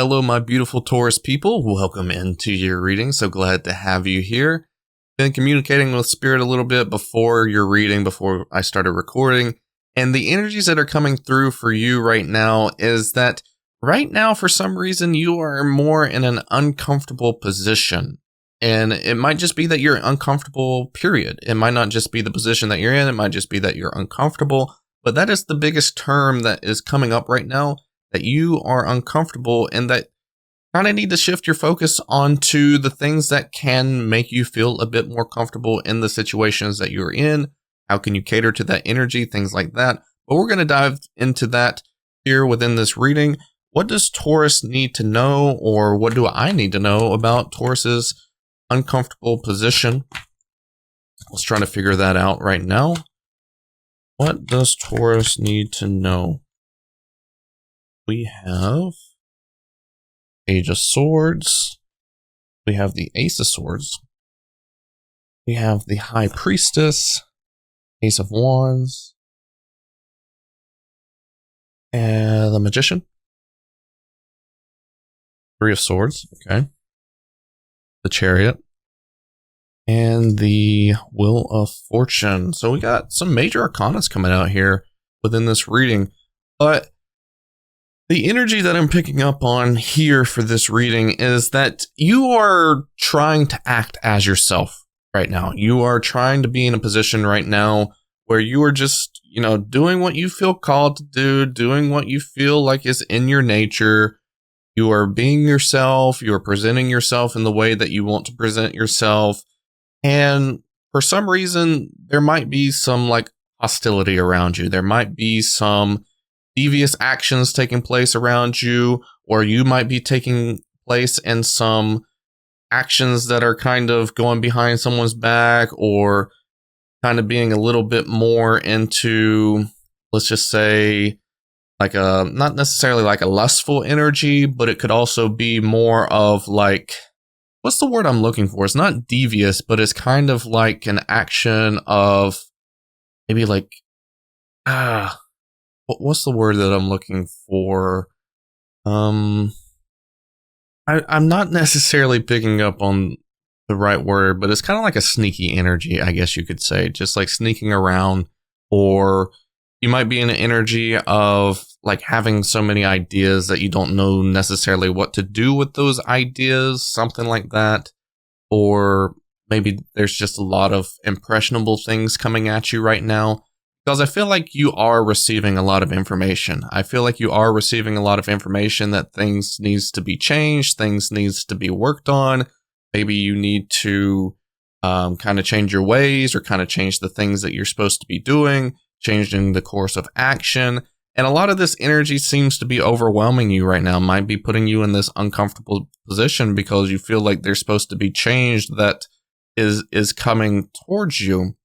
Hello, my beautiful Taurus people. Welcome into your reading. So glad to have you here. Been communicating with Spirit a little bit before your reading, before I started recording. And the energies that are coming through for you right now is that right now, for some reason, you are more in an uncomfortable position. And it might just be that you're uncomfortable, period. It might not just be the position that you're in. It might just be that you're uncomfortable. But that is the biggest term that is coming up right now, that you are uncomfortable and that kind of need to shift your focus onto the things that can make you feel a bit more comfortable in the situations that you're in. How can you cater to that energy, things like that. But we're going to dive into that here within this reading. What does Taurus need to know, or what do I need to know about Taurus's uncomfortable position? Let's try to figure that out right now. What does Taurus need to know? We have Page of Swords. We have the Ace of Swords. We have the High Priestess, Ace of Wands, and the Magician. Three of Swords, okay. The Chariot, and the Wheel of Fortune. So we got some major arcanas coming out here within this reading, but the energy that I'm picking up on here for this reading is that you are trying to act as yourself right now. You are trying to be in a position right now where you are just, doing what you feel called to do, doing what you feel like is in your nature. You are being yourself. You are presenting yourself in the way that you want to present yourself. And for some reason, there might be some hostility around you. There might be some devious actions taking place around you, or you might be taking place in some actions that are kind of going behind someone's back, or kind of being a little bit more into, let's just say, not necessarily like a lustful energy, but it could also be more of what's the word I'm looking for? It's not devious, but it's kind of like an action of maybe what's the word that I'm looking for? I'm not necessarily picking up on the right word, but it's kind of like a sneaky energy, I guess you could say, just like sneaking around. Or you might be in an energy of having so many ideas that you don't know necessarily what to do with those ideas, something like that. Or maybe there's just a lot of impressionable things coming at you right now. Because I feel like you are receiving a lot of information. I feel like you are receiving a lot of information that things needs to be changed, things needs to be worked on. Maybe you need to kind of change your ways, or kind of change the things that you're supposed to be doing, changing the course of action. And a lot of this energy seems to be overwhelming you right now, might be putting you in this uncomfortable position because you feel like there's supposed to be change that is coming towards you.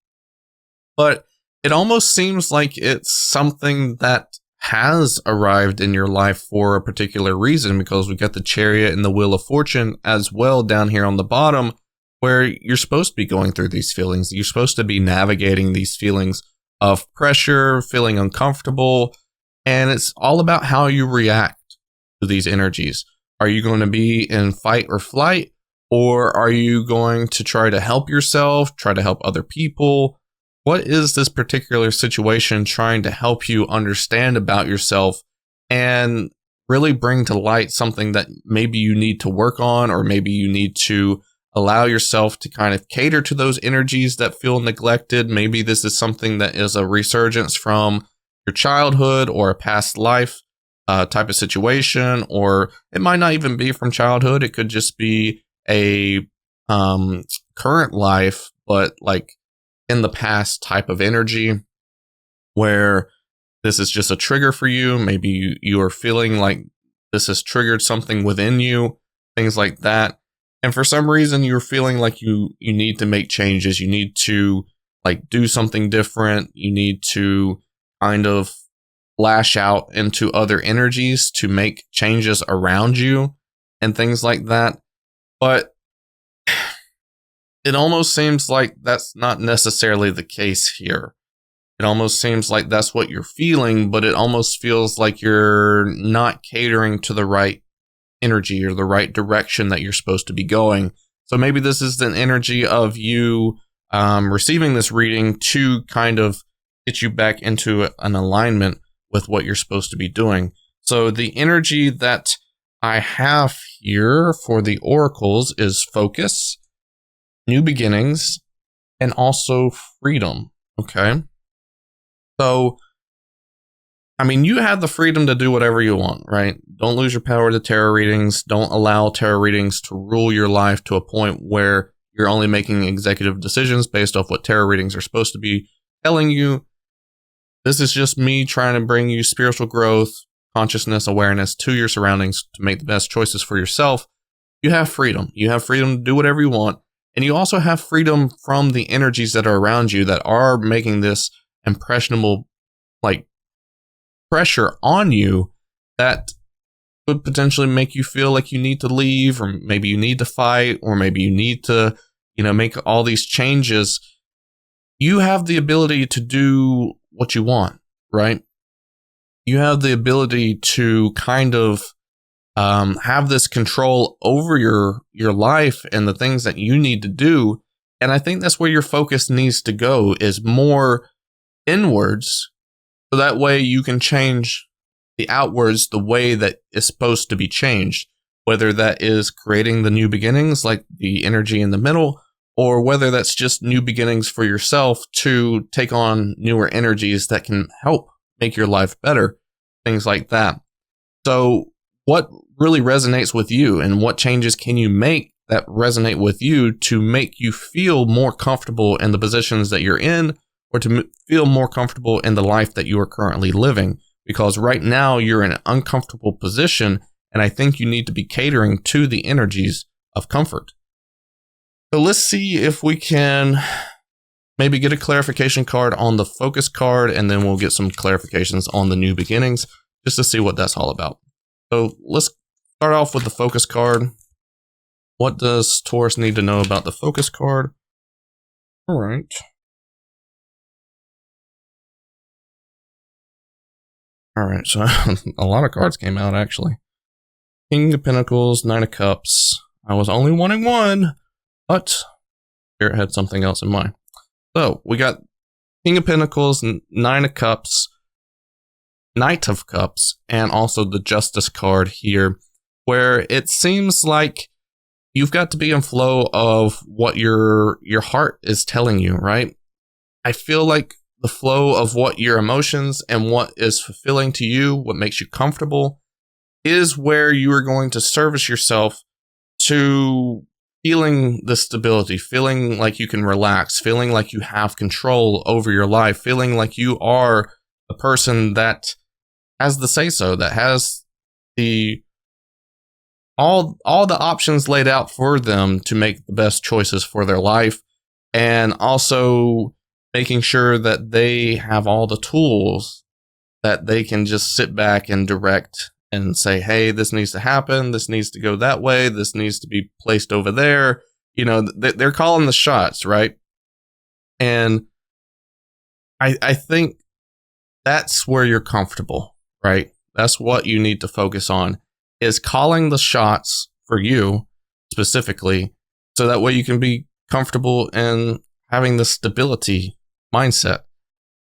But it almost seems like it's something that has arrived in your life for a particular reason, because we got the Chariot and the Wheel of Fortune as well down here on the bottom, where you're supposed to be going through these feelings. You're supposed to be navigating these feelings of pressure, feeling uncomfortable, and it's all about how you react to these energies. Are you going to be in fight or flight, or are you going to try to help yourself, try to help other people? What is this particular situation trying to help you understand about yourself and really bring to light something that maybe you need to work on, or maybe you need to allow yourself to kind of cater to those energies that feel neglected? Maybe this is something that is a resurgence from your childhood or a past life type of situation, or it might not even be from childhood. It could just be a current life, but in the past type of energy, where this is just a trigger for you. Maybe you are feeling like this has triggered something within you, things like that. And for some reason, you're feeling like you need to make changes. You need to do something different. You need to kind of lash out into other energies to make changes around you and things like that. But it almost seems like that's not necessarily the case here. It almost seems like that's what you're feeling, but it almost feels like you're not catering to the right energy or the right direction that you're supposed to be going. So maybe this is an energy of you receiving this reading to kind of get you back into an alignment with what you're supposed to be doing. So the energy that I have here for the oracles is focus, new beginnings, and also freedom. Okay. So, I mean, you have the freedom to do whatever you want, right? Don't lose your power to tarot readings. Don't allow tarot readings to rule your life to a point where you're only making executive decisions based off what tarot readings are supposed to be telling you. This is just me trying to bring you spiritual growth, consciousness, awareness to your surroundings to make the best choices for yourself. You have freedom. You have freedom to do whatever you want. And you also have freedom from the energies that are around you that are making this impressionable, like, pressure on you that could potentially make you feel like you need to leave, or maybe you need to fight, or maybe you need to, make all these changes. You have the ability to do what you want, right? You have the ability to kind of have this control over your life and the things that you need to do. And I think that's where your focus needs to go, is more inwards. So that way you can change the outwards the way that is supposed to be changed, whether that is creating the new beginnings, like the energy in the middle, or whether that's just new beginnings for yourself to take on newer energies that can help make your life better, things like that. So what really resonates with you, and what changes can you make that resonate with you to make you feel more comfortable in the positions that you're in, or to feel more comfortable in the life that you are currently living? Because right now you're in an uncomfortable position, and I think you need to be catering to the energies of comfort. So let's see if we can maybe get a clarification card on the focus card, and then we'll get some clarifications on the new beginnings, just to see what that's all about. So let's start off with the focus card. What does Taurus need to know about the focus card? All right. All right, so a lot of cards came out, actually. King of Pentacles, Nine of Cups. I was only wanting one, but Spirit had something else in mind. So we got King of Pentacles, Nine of Cups, Knight of Cups, and also the Justice card here, where it seems like you've got to be in flow of what your heart is telling you, right? I feel like the flow of what your emotions and what is fulfilling to you, what makes you comfortable, is where you are going to service yourself to feeling the stability, feeling like you can relax, feeling like you have control over your life, feeling like you are a person that has the say-so, that has the all the options laid out for them to make the best choices for their life, and also making sure that they have all the tools that they can just sit back and direct and say, hey, this needs to happen, this needs to go that way, this needs to be placed over there. They're calling the shots, right? And I think that's where you're comfortable, right? That's what you need to focus on, is calling the shots for you specifically, so that way you can be comfortable in having the stability mindset.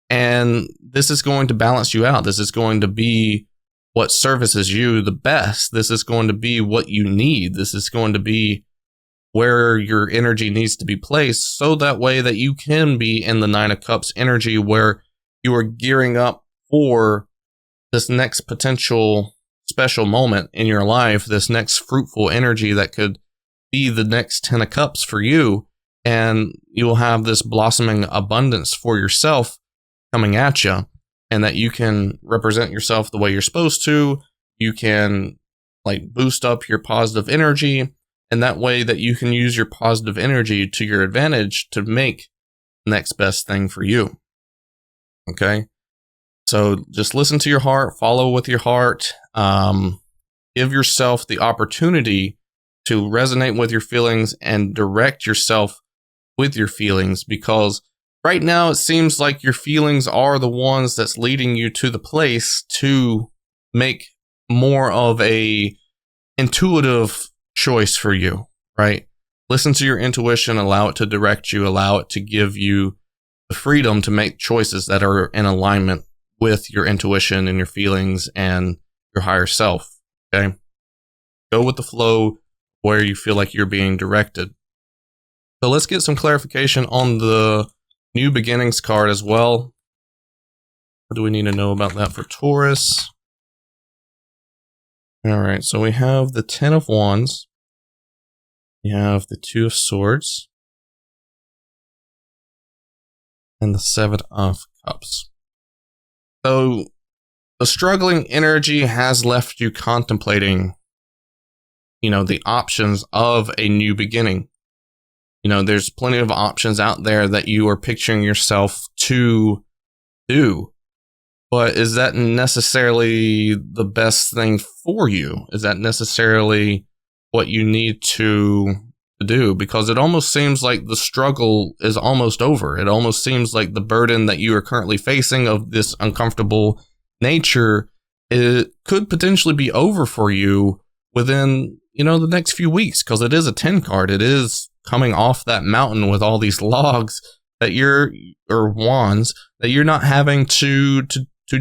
And this is going to balance you out. This is going to be what services you the best. This is going to be what you need. This is going to be where your energy needs to be placed, so that way that you can be in the Nine of Cups energy, where you are gearing up for this next potential special moment in your life, this next fruitful energy that could be the next 10 of Cups for you. And you will have this blossoming abundance for yourself coming at you, and that you can represent yourself the way you're supposed to. You can boost up your positive energy, and that way that you can use your positive energy to your advantage to make the next best thing for you. Okay. So just listen to your heart, follow with your heart, give yourself the opportunity to resonate with your feelings and direct yourself with your feelings, because right now it seems like your feelings are the ones that's leading you to the place to make more of a intuitive choice for you, right? Listen to your intuition, allow it to direct you, allow it to give you the freedom to make choices that are in alignment with your intuition and your feelings and your higher self, okay? Go with the flow where you feel like you're being directed. So let's get some clarification on the New Beginnings card as well. What do we need to know about that for Taurus? All right, so we have the 10 of Wands. We have the 2 of Swords. And the 7 of Cups. So the struggling energy has left you contemplating, the options of a new beginning. There's plenty of options out there that you are picturing yourself to do. But is that necessarily the best thing for you? Is that necessarily what you need to do? Because it almost seems like the struggle is almost over. It almost seems like the burden that you are currently facing of this uncomfortable nature, it could potentially be over for you within, the next few weeks, because it is a 10 card. It is coming off that mountain with all these logs that or wands that you're not having to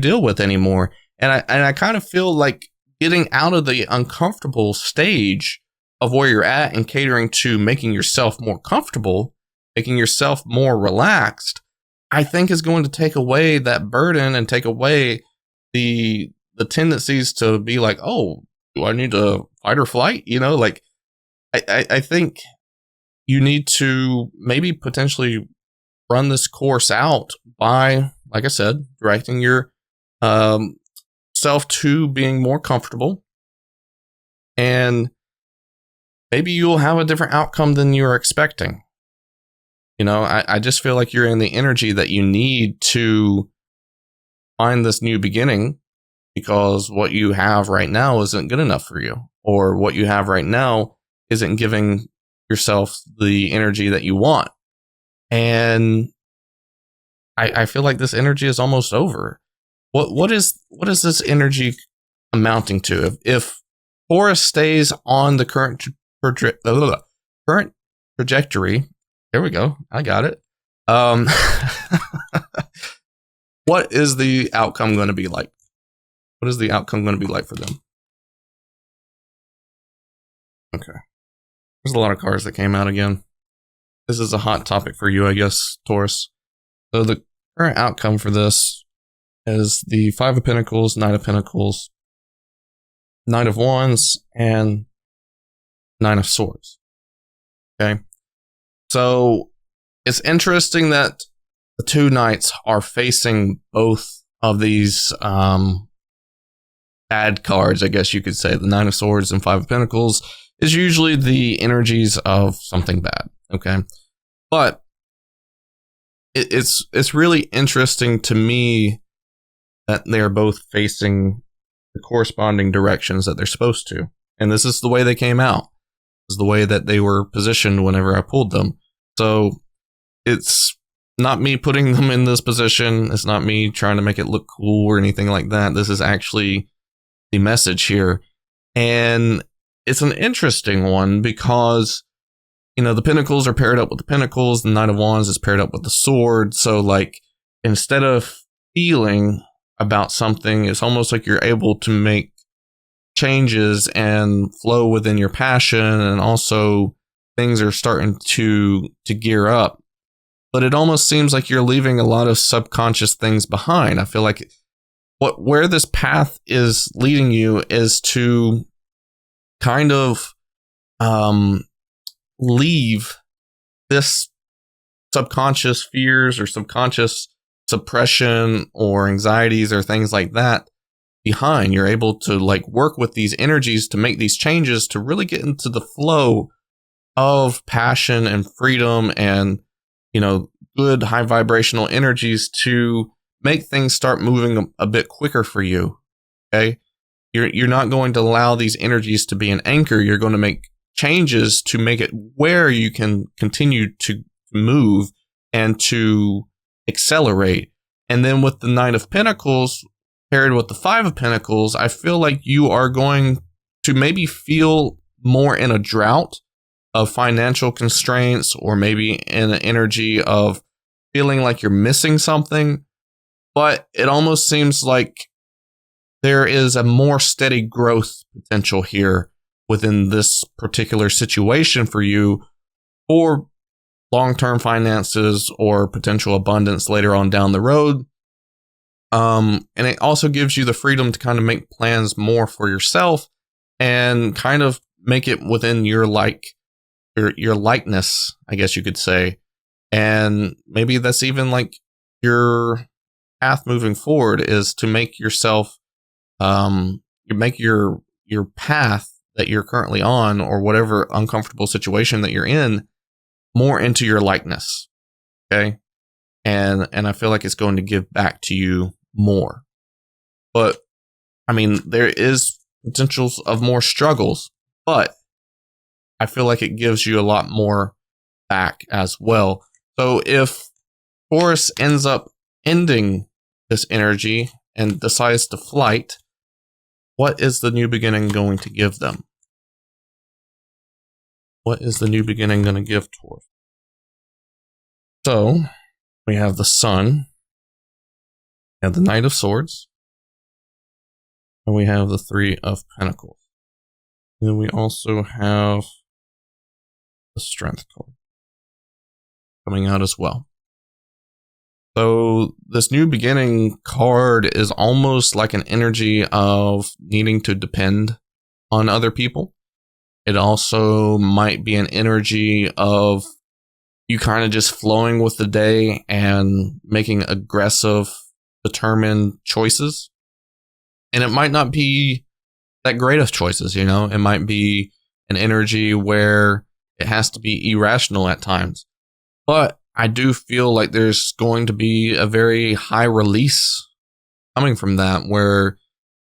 deal with anymore. And I kind of feel like getting out of the uncomfortable stage of where you're at and catering to making yourself more comfortable, making yourself more relaxed, I think is going to take away that burden and take away the tendencies to be like, oh, do I need to fight or flight? I think you need to maybe potentially run this course out by, like I said, directing your self to being more comfortable, and maybe you'll have a different outcome than you were expecting. I just feel like you're in the energy that you need to find this new beginning, because what you have right now isn't good enough for you, or what you have right now isn't giving yourself the energy that you want. And I feel like this energy is almost over. What is this energy amounting to? If Taurus stays on the current trajectory, there we go, I got it. What is the outcome going to be like? What is the outcome going to be like for them? Okay. There's a lot of cards that came out again. This is a hot topic for you, I guess, Taurus. So the current outcome for this is the 5 of Pentacles, 9 of Pentacles, 9 of Wands, and 9 of Swords. Okay. So it's interesting that the 2 knights are facing both of these bad cards, I guess you could say. The 9 of Swords and 5 of Pentacles is usually the energies of something bad. Okay. But it's really interesting to me that they're both facing the corresponding directions that they're supposed to. And this is the way they came out. This is the way that they were positioned whenever I pulled them. So it's not me putting them in this position. It's not me trying to make it look cool or anything like that. This is actually the message here. And it's an interesting one because, the Pentacles are paired up with the Pentacles. The 9 of Wands is paired up with the Sword. So, instead of feeling about something, it's almost like you're able to make changes and flow within your passion. And also things are starting to gear up. But it almost seems like you're leaving a lot of subconscious things behind. I feel like where this path is leading you is to kind of leave this subconscious fears or subconscious suppression or anxieties or things like that behind. You're able to work with these energies to make these changes to really get into the flow of passion and freedom and, good high vibrational energies to make things start moving a bit quicker for you. Okay. You're not going to allow these energies to be an anchor. You're going to make changes to make it where you can continue to move and to accelerate. And then with the 9 of Pentacles paired with the 5 of Pentacles, I feel like you are going to maybe feel more in a drought of financial constraints, or maybe in an energy of feeling like you're missing something. But it almost seems like there is a more steady growth potential here within this particular situation for you, for long-term finances or potential abundance later on down the road. And it also gives you the freedom to kind of make plans more for yourself and kind of make it within your likeness, I guess you could say. And maybe that's even like your path moving forward, is to make yourself, you make your path that you're currently on, or whatever uncomfortable situation that you're in, more into your likeness. Okay. And I feel like it's going to give back to you more. But I mean, there is potentials of more struggles, but I feel like it gives you a lot more back as well. So if Taurus ends up ending this energy and decides to flight, what is the new beginning going to give them? What is the new beginning going to give Taurus? So we have the Sun, we have the Knight of Swords, and we have the Three of Pentacles. And then we also have the Strength card coming out as well. So this new beginning card is almost like an energy of needing to depend on other people. It also might be an energy of you kind of just flowing with the day and making aggressive, determined choices. And it might not be that great of choices, you know? It might be an energy where it has to be irrational at times. But I do feel like there's going to be a very high release coming from that, where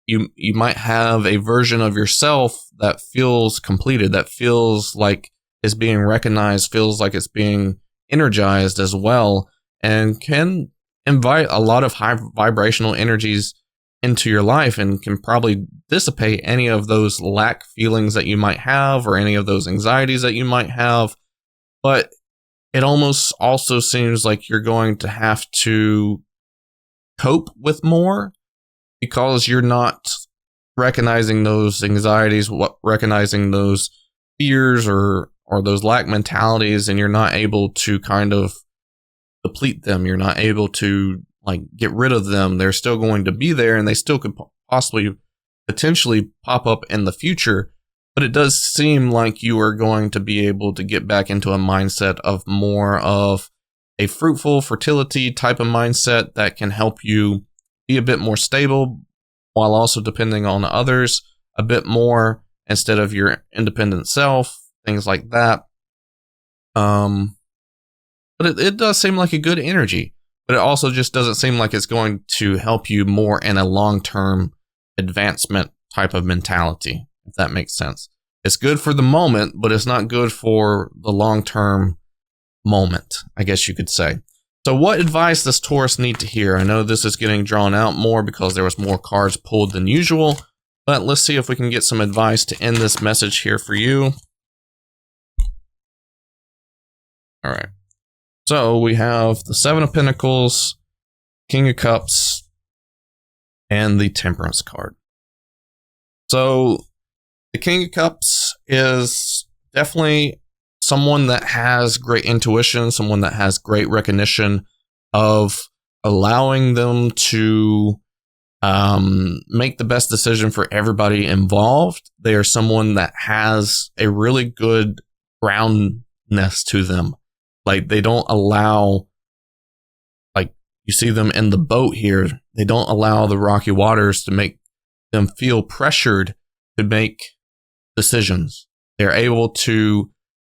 you might have a version of yourself that feels completed, that feels like it's being recognized, feels like it's being energized as well, and can invite a lot of high vibrational energies into your life, and can probably dissipate any of those lack feelings that you might have, or any of those anxieties that you might have. But it almost also seems like you're going to have to cope with more, because you're not recognizing those anxieties, recognizing those fears or those lack mentalities, and you're not able to kind of deplete them. You're not able to like get rid of them. They're still going to be there, and they still could possibly potentially pop up in the future. But it does seem like you are going to be able to get back into a mindset of more of a fruitful fertility type of mindset that can help you be a bit more stable, while also depending on others a bit more instead of your independent self, things like that. But it does seem like a good energy, but it also just doesn't seem like it's going to help you more in a long-term advancement type of mentality, if that makes sense. It's good for the moment, but it's not good for the long-term moment, I guess you could say. So what advice does Taurus need to hear? I know this is getting drawn out more because there was more cards pulled than usual, but let's see if we can get some advice to end this message here for you. All right. So we have the Seven of Pentacles, King of Cups, and the Temperance card. So the King of Cups is definitely someone that has great intuition, someone that has great recognition of allowing them to make the best decision for everybody involved. They are someone that has a really good groundness to them. Like, they don't allow, like, you see them in the boat here, they don't allow the rocky waters to make them feel pressured to make decisions. They're able to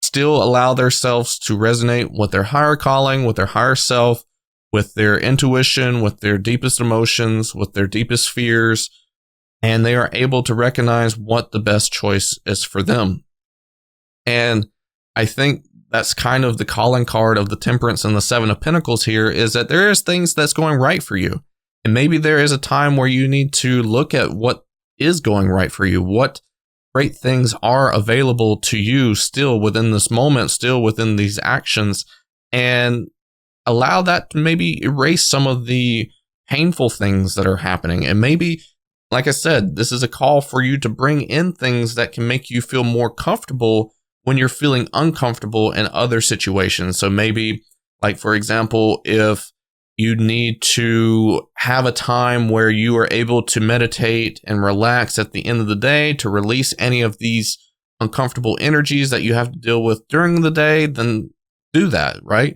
still allow themselves to resonate with their higher calling, with their higher self, with their intuition, with their deepest emotions, with their deepest fears, and they are able to recognize what the best choice is for them. And I think that's kind of the calling card of the Temperance and the Seven of Pentacles here, is that there is things that's going right for you. And maybe there is a time where you need to look at what is going right for you. What great things are available to you still within this moment, still within these actions, and allow that to maybe erase some of the painful things that are happening. And maybe, like I said, this is a call for you to bring in things that can make you feel more comfortable when you're feeling uncomfortable in other situations. So maybe, like, for example, if you need to have a time where you are able to meditate and relax at the end of the day to release any of these uncomfortable energies that you have to deal with during the day, then do that, right?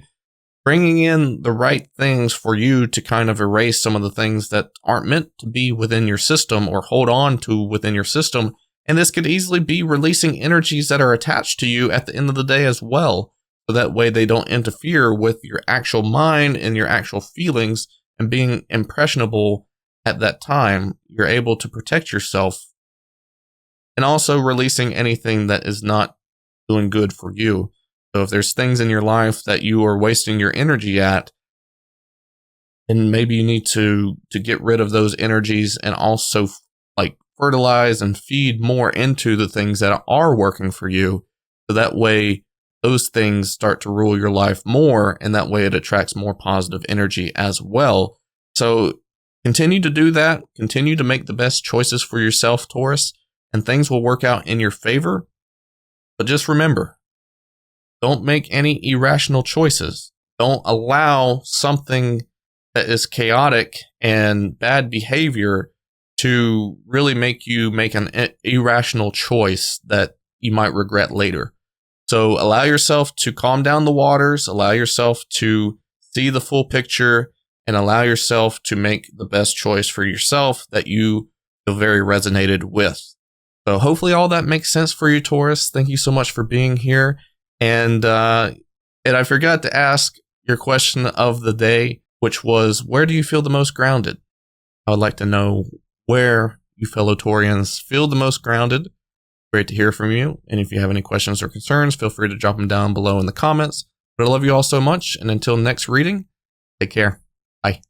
Bringing in the right things for you to kind of erase some of the things that aren't meant to be within your system or hold on to within your system. And this could easily be releasing energies that are attached to you at the end of the day as well. So that way they don't interfere with your actual mind and your actual feelings, and being impressionable at that time, you're able to protect yourself. And also releasing anything that is not doing good for you. So if there's things in your life that you are wasting your energy at, then maybe you need to get rid of those energies and also like fertilize and feed more into the things that are working for you. So that way those things start to rule your life more, and that way it attracts more positive energy as well. So continue to do that. Continue to make the best choices for yourself, Taurus, and things will work out in your favor. But just remember, don't make any irrational choices. Don't allow something that is chaotic and bad behavior to really make you make an irrational choice that you might regret later. So allow yourself to calm down the waters, allow yourself to see the full picture, and allow yourself to make the best choice for yourself that you feel very resonated with. So hopefully all that makes sense for you, Taurus. Thank you so much for being here. And I forgot to ask your question of the day, which was, where do you feel the most grounded? I would like to know where you fellow Taurians feel the most grounded. Great to hear from you. And if you have any questions or concerns, feel free to drop them down below in the comments. But I love you all so much. And until next reading, take care. Bye.